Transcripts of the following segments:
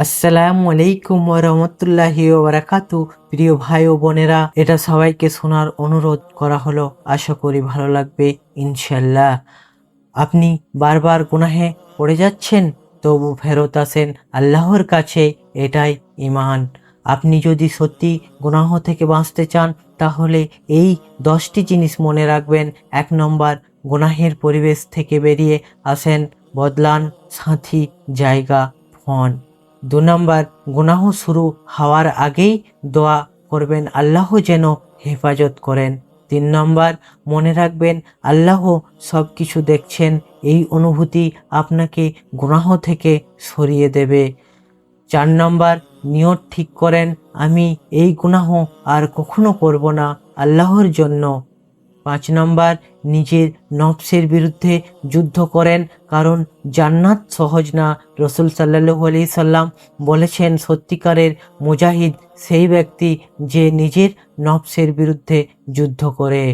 আসসালামু আলাইকুম ওয়া রাহমাতুল্লাহি ওয়া বারাকাতু। প্রিয় ভাই ও বোনেরা, এটা সবাইকে শোনার অনুরোধ করা হলো। আশা করি ভালো লাগবে ইনশাল্লাহ। আপনি বারবার গুনাহে পড়ে যাচ্ছেন, তবু ফেরত আসেন আল্লাহর কাছে, এটাই ঈমান। আপনি যদি সত্যি গুনাহ থেকে বাঁচতে চান, তাহলে এই 10টি জিনিস মনে রাখবেন। 1 নম্বর, গুনাহের পরিবেশ থেকে বেরিয়ে আসেন, বদলান সাথী, জায়গা, ফোন। 2 নম্বর, গুনাহ শুরু হওয়ার আগেই দোয়া করবেন আল্লাহ যেন হেফাজত করেন। 3 নম্বর, মনে রাখবেন আল্লাহ সব কিছু দেখছেন। এই অনুভূতি আপনাকে গুনাহ থেকে সরিয়ে দেবে। 4 নম্বর, নিয়ত ঠিক করেন, আমি এই গুনাহ আর কখনো করব না, আল্লাহর জন্য। 5 নম্বর, নিজের নফসের বিরুদ্ধে যুদ্ধ করেন, কারণ জান্নাত সহজ না। রসুল সাল্লাল্লাহু আলাইহি সাল্লাম বলেছেন, সত্যিকারের মুজাহিদ সেই ব্যক্তি যে নিজের নফসের বিরুদ্ধে যুদ্ধ করে।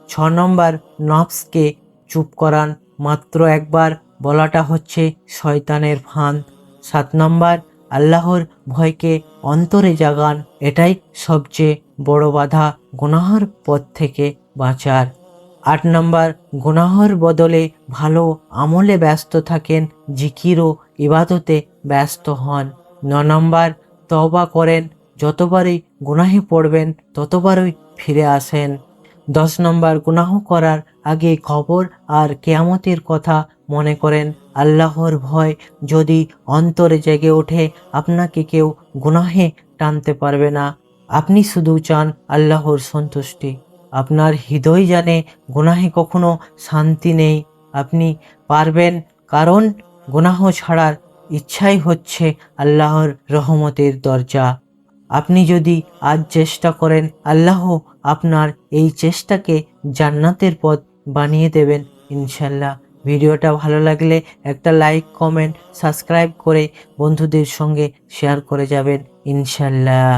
6 নম্বর, নফসকে চুপ করান, মাত্র একবার বলাটা হচ্ছে শয়তানের ফাঁদ। 7 নম্বর, আল্লাহর ভয়কে অন্তরে জাগান, এটাই সবচেয়ে বড় বাধা গুনাহর পথ থেকে বাঁচার। 8 নম্বর, গুনাহর বদলে ভালো আমলে ব্যস্ত থাকেন, জিকির ও ইবাদতে ব্যস্ত হন। 9 নম্বর, তওবা করেন, যতবারই গুনাহে পড়বেন ততবারই ফিরে আসেন। 10 নম্বর, গুনাহ করার আগে খবর আর কিয়ামতের কথা মনে করেন। আল্লাহর ভয় যদি অন্তরে জেগে ওঠে, আপনাকে কেউ গুনাহে টানতে পারবে না। আপনি শুধু চান আল্লাহর সন্তুষ্টি। আপনার হৃদয় জানে গুনাহে কখনো শান্তি নেই। আপনি পারবেন, কারণ গুনাহ ছাড়ার ইচ্ছাই হচ্ছে আল্লাহর রহমতের দরজা। আপনি যদি আজ চেষ্টা করেন, আল্লাহ আপনার এই চেষ্টাকে জান্নাতের পথ বানিয়ে দেবেন ইনশাল্লাহ। ভিডিওটা ভালো লাগলে একটা লাইক, কমেন্ট, সাবস্ক্রাইব করে বন্ধুদের সঙ্গে শেয়ার করে যাবেন ইনশাল্লাহ।